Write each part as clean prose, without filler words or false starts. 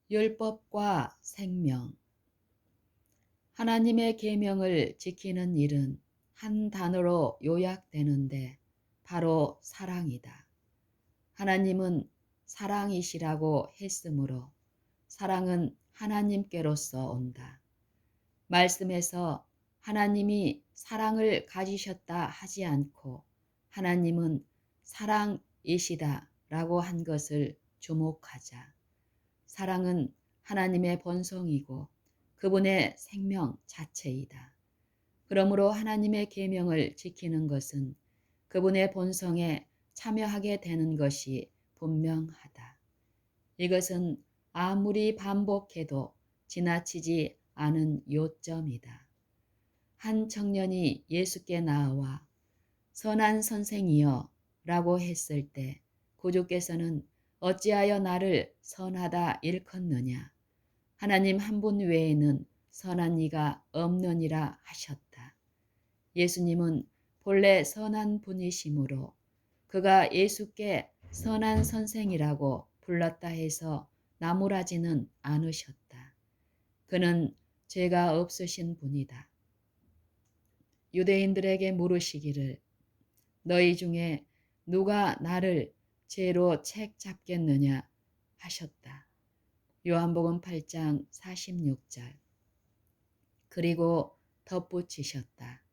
율법과 생명. 하나님의 계명을 지키는 일은 한 단어로 요약되는데 바로 사랑이다. 하나님은 사랑이시라고 했으므로 사랑은 하나님께로서 온다. 말씀에서 하나님이 사랑을 가지셨다 하지 않고 하나님은 사랑이시다 라고 한 것을 주목하자. 사랑은 하나님의 본성이고 그분의 생명 자체이다. 그러므로 하나님의 계명을 지키는 것은 그분의 본성에 참여하게 되는 것이 분명하다. 이것은 아무리 반복해도 지나치지 않은 요점이다. 한 청년이 예수께 나와 선한 선생이여 라고 했을 때 구주께서는 어찌하여 나를 선하다 일컫느냐. 하나님 한 분 외에는 선한 이가 없느니라 하셨다. 예수님은 본래 선한 분이시므로 그가 예수께 선한 선생이라고 불렀다 해서 나무라지는 않으셨다. 그는 죄가 없으신 분이다. 유대인들에게 물으시기를 너희 중에 누가 나를 죄로 책 잡겠느냐 하셨다. 요한복음 8장 46절. 그리고 덧붙이셨다.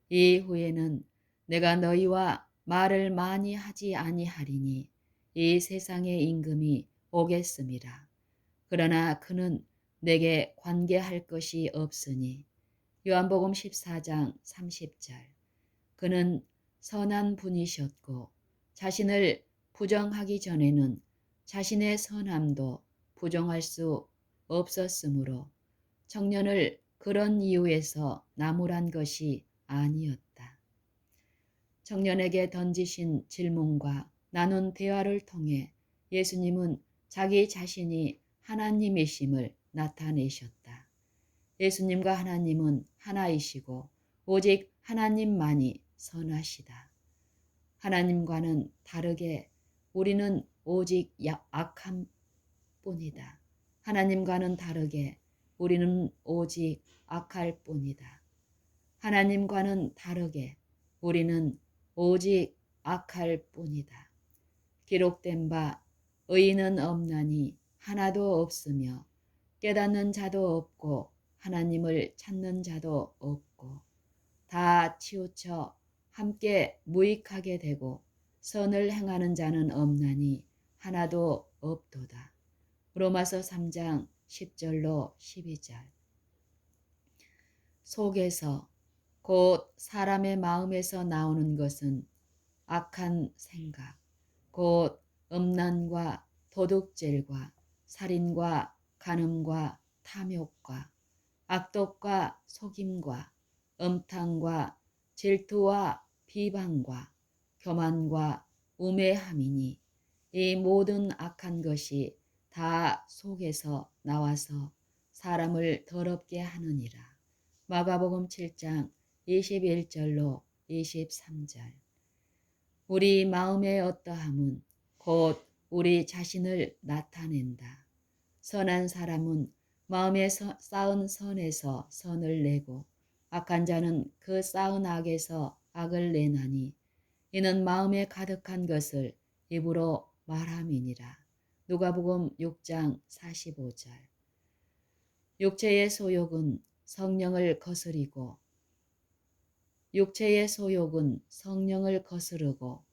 이후에는 내가 너희와 말을 많이 하지 아니하리니 이 세상의 임금이 오겠음이라. 그러나 그는 내게 관계할 것이 없으니. 요한복음 14장 30절. 그는 선한 분이셨고 자신을 부정하기 전에는 자신의 선함도 부정할 수 없었으므로 청년을 그런 이유에서 나무란 것이 아니었다. 청년에게 던지신 질문과 나눈 대화를 통해 예수님은 자기 자신이 하나님이심을 나타내셨다. 예수님과 하나님은 하나이시고 오직 하나님만이 선하시다. 하나님과는 다르게 우리는 오직 악한 뿐이다. 하나님과는 다르게 우리는 오직 악할 뿐이다. 하나님과는 다르게 우리는 오직 악할 뿐이다. 기록된 바 의인은 없나니 하나도 없으며 깨닫는 자도 없고 하나님을 찾는 자도 없고 다 치우쳐 함께 무익하게 되고 선을 행하는 자는 없나니 하나도 없도다. 로마서 3장 10절로 12절. 속에서 곧 사람의 마음에서 나오는 것은 악한 생각, 곧 음란과 도둑질과 살인과 간음과 탐욕과 악독과 속임과 음탕과 질투와 비방과 교만과 우매함이니 이 모든 악한 것이 다 속에서 나와서 사람을 더럽게 하느니라. 마가복음 7장 21절로 23절. 우리 마음의 어떠함은 곧 우리 자신을 나타낸다. 선한 사람은 마음에 쌓은 선에서 선을 내고 악한 자는 그 쌓은 악에서 악을 내나니 이는 마음에 가득한 것을 입으로 말함이니라. 누가복음 6장 45절. 육체의 소욕은 성령을 거스르고 성령을 거스르고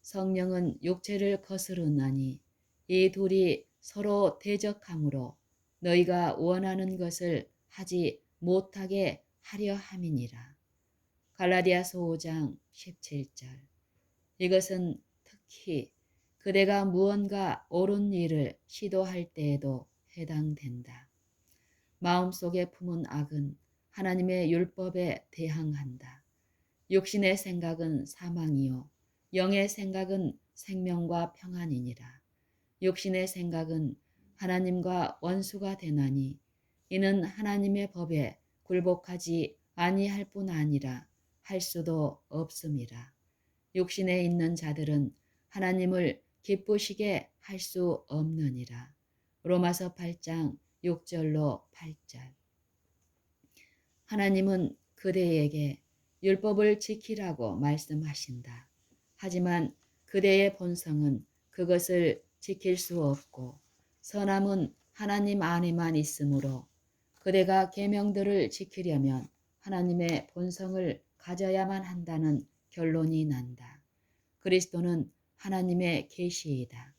성령은 육체를 거스르나니 이 둘이 서로 대적하므로 너희가 원하는 것을 하지 못하게 하려 함이니라. 갈라디아서 5장 17절. 이것은 특히 그대가 무언가 옳은 일을 시도할 때에도 해당된다. 마음속에 품은 악은 하나님의 율법에 대항한다. 육신의 생각은 사망이요 영의 생각은 생명과 평안이니라. 육신의 생각은 하나님과 원수가 되나니 이는 하나님의 법에 굴복하지 아니할 뿐 아니라 할 수도 없음이라. 육신에 있는 자들은 하나님을 기쁘시게 할 수 없느니라. 로마서 8장 6절로 8절. 하나님은 그대에게 율법을 지키라고 말씀하신다. 하지만 그대의 본성은 그것을 지킬 수 없고 선함은 하나님 안에만 있으므로 그대가 계명들을 지키려면 하나님의 본성을 가져야만 한다는 결론이 난다. 그리스도는 하나님의 계시이다.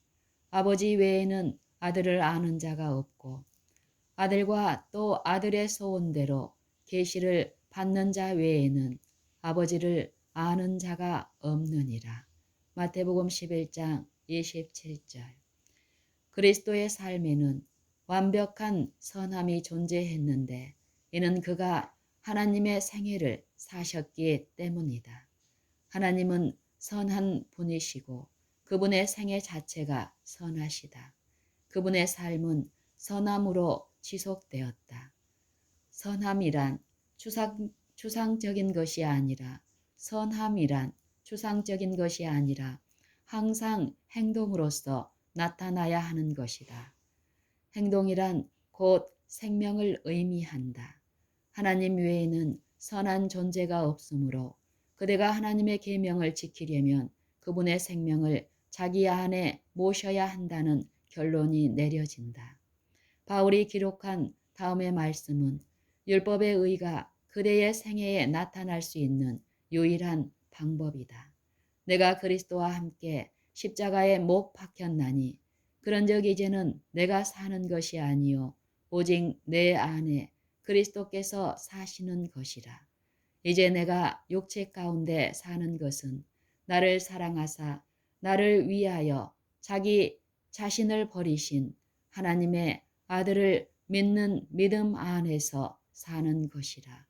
아버지 외에는 아들을 아는 자가 없고 아들과 또 아들의 소원대로 계시를 받는 자 외에는 아버지를 아는 자가 없느니라. 마태복음 11장 27절. 그리스도의 삶에는 완벽한 선함이 존재했는데 이는 그가 하나님의 생애를 사셨기 때문이다. 하나님은 선한 분이시고 그분의 생애 자체가 선하시다. 그분의 삶은 선함으로 지속되었다. 선함이란 추상적인 것이 아니라 선함이란 추상적인 것이 아니라 항상 행동으로서 나타나야 하는 것이다. 행동이란 곧 생명을 의미한다. 하나님 외에는 선한 존재가 없으므로 그대가 하나님의 계명을 지키려면 그분의 생명을 자기 안에 모셔야 한다는 결론이 내려진다. 바울이 기록한 다음의 말씀은 율법의 의가 그대의 생애에 나타날 수 있는 유일한 방법이다. 내가 그리스도와 함께 십자가에 못 박혔나니 그런즉 이제는 내가 사는 것이 아니요 오직 내 안에 그리스도께서 사시는 것이라. 이제 내가 육체 가운데 사는 것은 나를 사랑하사 나를 위하여 자기 자신을 버리신 하나님의 아들을 믿는 믿음 안에서 사는 것이라.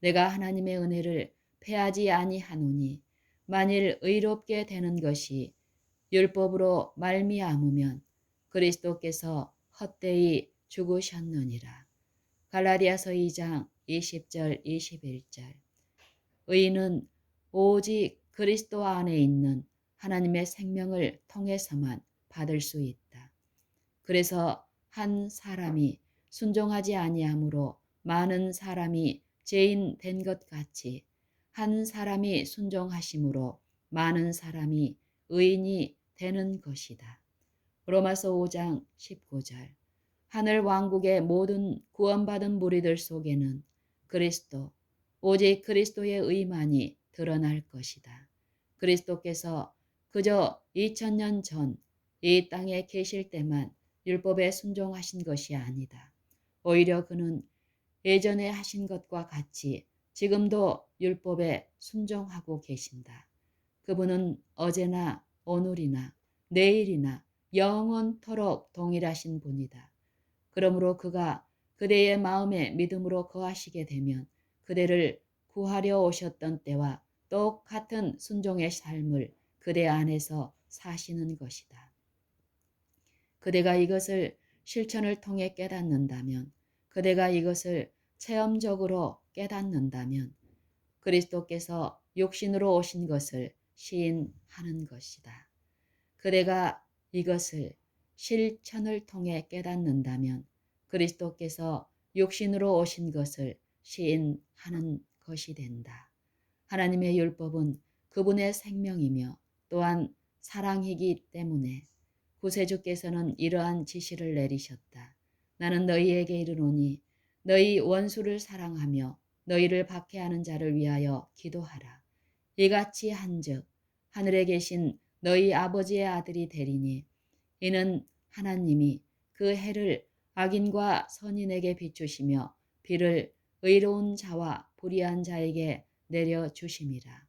내가 하나님의 은혜를 패하지 아니하노니 만일 의롭게 되는 것이 율법으로 말미암으면 그리스도께서 헛되이 죽으셨느니라. 갈라디아서 2장 20절 21절. 의인은 오직 그리스도 안에 있는 하나님의 생명을 통해서만 받을 수 있다. 그래서 한 사람이 순종하지 아니하므로 많은 사람이 죄인 된 것 같이 한 사람이 순종하심으로 많은 사람이 의인이 되는 것이다. 로마서 5장 19절. 하늘 왕국의 모든 구원받은 무리들 속에는 그리스도, 오직 그리스도의 의만이 드러날 것이다. 그리스도께서 그저 2000년 전 이 땅에 계실 때만 율법에 순종하신 것이 아니다. 오히려 그는 예전에 하신 것과 같이 지금도 율법에 순종하고 계신다. 그분은 어제나 오늘이나 내일이나 영원토록 동일하신 분이다. 그러므로 그가 그대의 마음에 믿음으로 거하시게 되면 그대를 구하려 오셨던 때와 똑같은 순종의 삶을 그대 안에서 사시는 것이다. 그대가 이것을 실천을 통해 깨닫는다면, 그대가 이것을 체험적으로 깨닫는다면 그리스도께서 육신으로 오신 것을 시인하는 것이다. 그대가 이것을 실천을 통해 깨닫는다면 그리스도께서 육신으로 오신 것을 시인하는 것이 된다. 하나님의 율법은 그분의 생명이며 또한 사랑이기 때문에 구세주께서는 이러한 지시를 내리셨다. 나는 너희에게 이르노니 너희 원수를 사랑하며 너희를 박해하는 자를 위하여 기도하라. 이같이 한즉 하늘에 계신 너희 아버지의 아들이 되리니 이는 하나님이 그 해를 악인과 선인에게 비추시며 비를 의로운 자와 불의한 자에게 내려주심이라.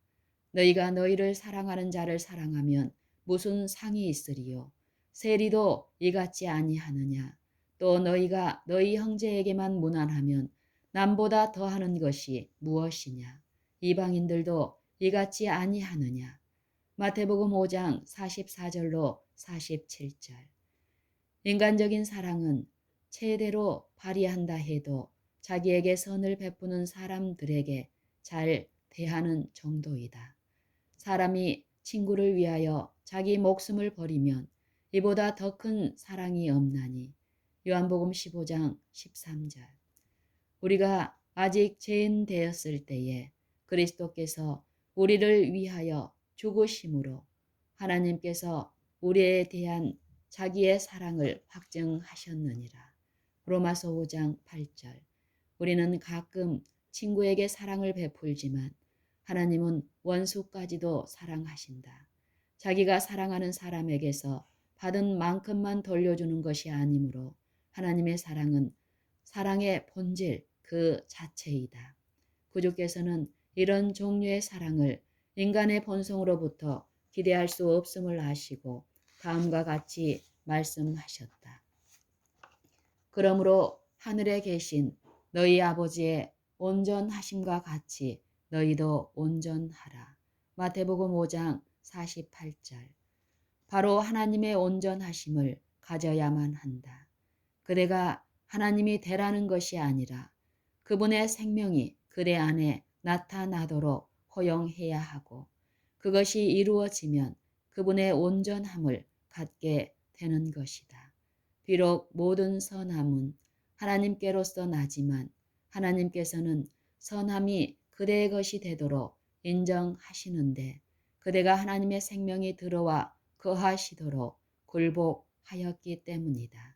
너희가 너희를 사랑하는 자를 사랑하면 무슨 상이 있으리요. 세리도 이같이 아니하느냐. 또 너희가 너희 형제에게만 무난하면 남보다 더하는 것이 무엇이냐. 이방인들도 이같이 아니하느냐. 마태복음 5장 44절로 47절. 인간적인 사랑은 최대로 발휘한다 해도 자기에게 선을 베푸는 사람들에게 잘 대하는 정도이다. 사람이 친구를 위하여 자기 목숨을 버리면 이보다 더 큰 사랑이 없나니 요한복음 15장 13절. 우리가 아직 죄인 되었을 때에 그리스도께서 우리를 위하여 죽으심으로 하나님께서 우리에 대한 자기의 사랑을 확증하셨느니라. 로마서 5장 8절. 우리는 가끔 친구에게 사랑을 베풀지만 하나님은 원수까지도 사랑하신다. 자기가 사랑하는 사람에게서 받은 만큼만 돌려주는 것이 아니므로 하나님의 사랑은 사랑의 본질 그 자체이다. 구주께서는 이런 종류의 사랑을 인간의 본성으로부터 기대할 수 없음을 아시고 다음과 같이 말씀하셨다. 그러므로 하늘에 계신 너희 아버지의 온전하심과 같이 너희도 온전하라. 마태복음 5장 48절. 바로 하나님의 온전하심을 가져야만 한다. 그대가 하나님이 되라는 것이 아니라 그분의 생명이 그대 안에 나타나도록 허용해야 하고 그것이 이루어지면 그분의 온전함을 갖게 되는 것이다. 비록 모든 선함은 하나님께로서 나지만 하나님께서는 선함이 그대의 것이 되도록 인정하시는데 그대가 하나님의 생명이 들어와 거하시도록 굴복하였기 때문이다.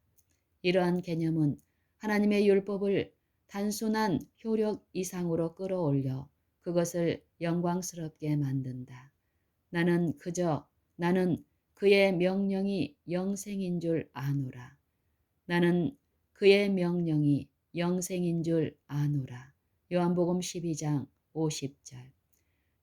이러한 개념은 하나님의 율법을 단순한 효력 이상으로 끌어올려 그것을 영광스럽게 만든다. 나는 그의 명령이 영생인 줄 아노라. 나는 그의 명령이 영생인 줄 아노라. 요한복음 12장 50절.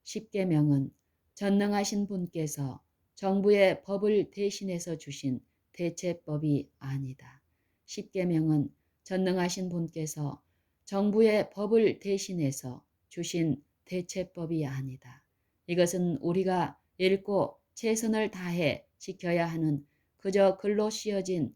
십계명은 전능하신 분께서 정부의 법을 대신해서 주신 대체법이 아니다. 십계명은 전능하신 분께서 정부의 법을 대신해서 주신 대체법이 아니다. 이것은 우리가 읽고 최선을 다해 지켜야 하는 그저 글로 씌어진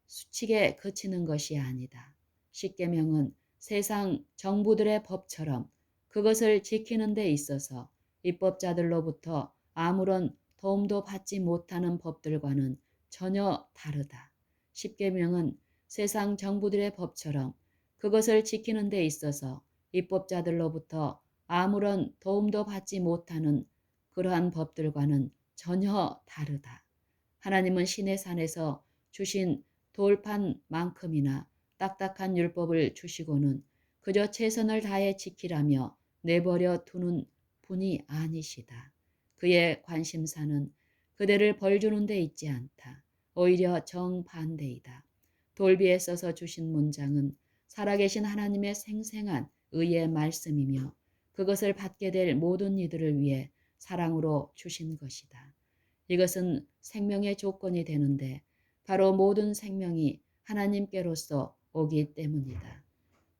수칙에 그치는 것이 아니다. 십계명은 세상 정부들의 법처럼 그것을 지키는 데 있어서 입법자들로부터 아무런 도움도 받지 못하는 법들과는 전혀 다르다. 십계명은 세상 정부들의 법처럼 그것을 지키는 데 있어서 입법자들로부터 아무런 도움도 받지 못하는 그러한 법들과는 전혀 다르다. 하나님은 신의 산에서 주신 돌판만큼이나 딱딱한 율법을 주시고는 그저 최선을 다해 지키라며 내버려 두는 분이 아니시다. 그의 관심사는 그대를 벌주는 데 있지 않다. 오히려 정반대이다. 돌비에 써서 주신 문장은 살아계신 하나님의 생생한 의의 말씀이며 그것을 받게 될 모든 이들을 위해 사랑으로 주신 것이다. 이것은 생명의 조건이 되는데 바로 모든 생명이 하나님께로서 오기 때문이다.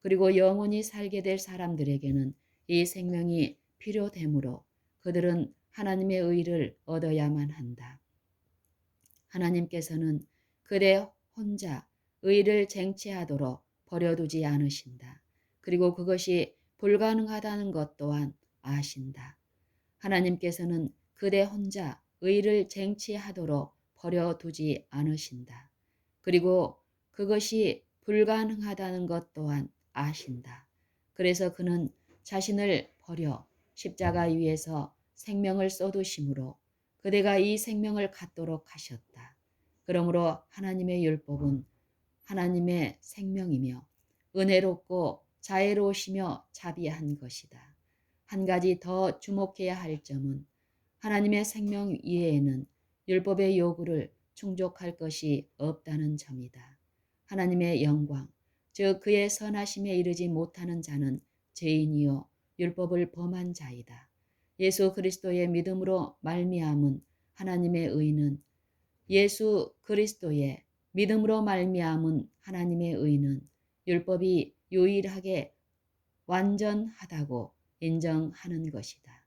그리고 영원히 살게 될 사람들에게는 이 생명이 필요되므로 그들은 하나님의 의를 얻어야만 한다. 하나님께서는 그대 혼자 의를 쟁취하도록 버려두지 않으신다. 그리고 그것이 불가능하다는 것 또한 아신다. 하나님께서는 그대 혼자 의를 쟁취하도록 버려두지 않으신다. 그리고 그것이 불가능하다는 것 또한 아신다. 그래서 그는 자신을 버려 십자가 위에서 생명을 쏟으심으로 그대가 이 생명을 갖도록 하셨다. 그러므로 하나님의 율법은 하나님의 생명이며 은혜롭고 자애로우시며 자비한 것이다. 한 가지 더 주목해야 할 점은 하나님의 생명 이외에는 율법의 요구를 충족할 것이 없다는 점이다. 하나님의 영광, 즉 그의 선하심에 이르지 못하는 자는 죄인이요 율법을 범한 자이다. 예수 그리스도의 믿음으로 말미암은 하나님의 의는 예수 그리스도의 믿음으로 말미암은 하나님의 의는 율법이 유일하게 완전하다고 인정하는 것이다.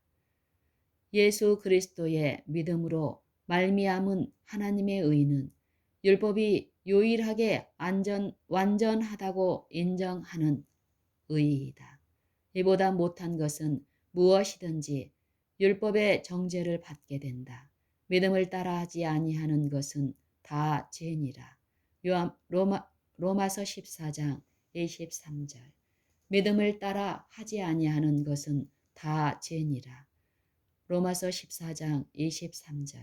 예수 그리스도의 믿음으로 말미암은 하나님의 의는 율법이 유일하게 완전하다고 인정하는 의이다. 이보다 못한 것은 무엇이든지 율법의 정죄를 받게 된다. 믿음을 따라하지 아니하는 것은 다 죄니라. 로마서 14장 23절. 믿음을 따라 하지 아니하는 것은 다 죄니라. 로마서 14장 23절.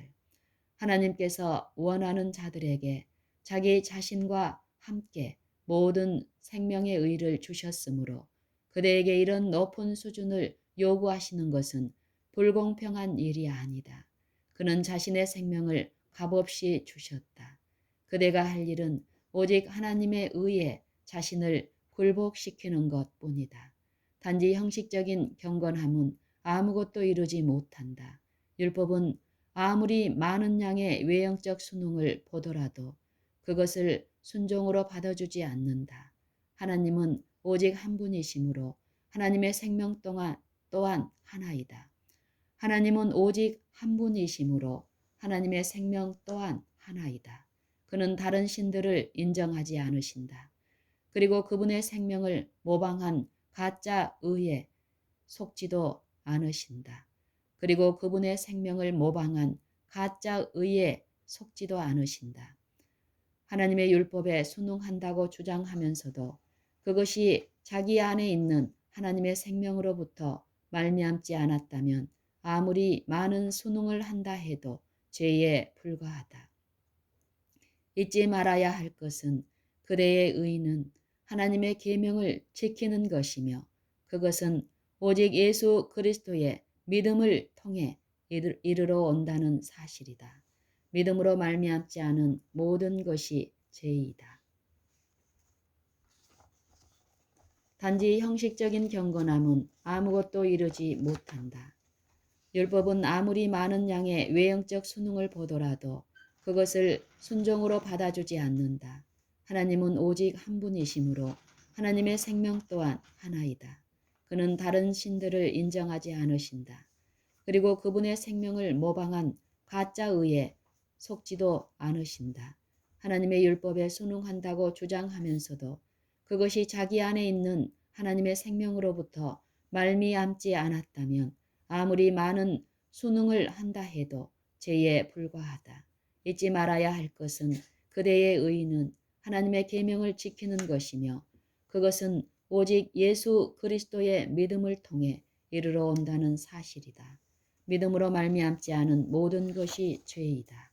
하나님께서 원하는 자들에게 자기 자신과 함께 모든 생명의 의를 주셨으므로 그대에게 이런 높은 수준을 요구하시는 것은 불공평한 일이 아니다. 그는 자신의 생명을 값없이 주셨다. 그대가 할 일은 오직 하나님의 의에 자신을 굴복시키는 것뿐이다. 단지 형식적인 경건함은 아무것도 이루지 못한다. 율법은 아무리 많은 양의 외형적 순응을 보더라도 그것을 순종으로 받아주지 않는다. 하나님은 오직 한 분이시므로 하나님의 생명 또한 하나이다. 하나님은 오직 한 분이시므로 하나님의 생명 또한 하나이다. 그는 다른 신들을 인정하지 않으신다. 그리고 그분의 생명을 모방한 가짜 의에 속지도 않으신다. 그리고 그분의 생명을 모방한 가짜 의에 속지도 않으신다. 하나님의 율법에 순응한다고 주장하면서도 그것이 자기 안에 있는 하나님의 생명으로부터 말미암지 않았다면 아무리 많은 순응을 한다 해도 죄에 불과하다. 잊지 말아야 할 것은 그대의 의는 하나님의 계명을 지키는 것이며 그것은 오직 예수 그리스도의 믿음을 통해 이르러 온다는 사실이다. 믿음으로 말미암지 않은 모든 것이 죄이다. 단지 형식적인 경건함은 아무것도 이루지 못한다. 율법은 아무리 많은 양의 외형적 순응을 보더라도 그것을 순종으로 받아주지 않는다. 하나님은 오직 한 분이시므로 하나님의 생명 또한 하나이다. 그는 다른 신들을 인정하지 않으신다. 그리고 그분의 생명을 모방한 가짜 의에 속지도 않으신다. 하나님의 율법에 순응한다고 주장하면서도 그것이 자기 안에 있는 하나님의 생명으로부터 말미암지 않았다면 아무리 많은 순응을 한다 해도 죄에 불과하다. 잊지 말아야 할 것은 그대의 의는 하나님의 계명을 지키는 것이며 그것은 오직 예수 그리스도의 믿음을 통해 이르러 온다는 사실이다. 믿음으로 말미암지 않은 모든 것이 죄이다.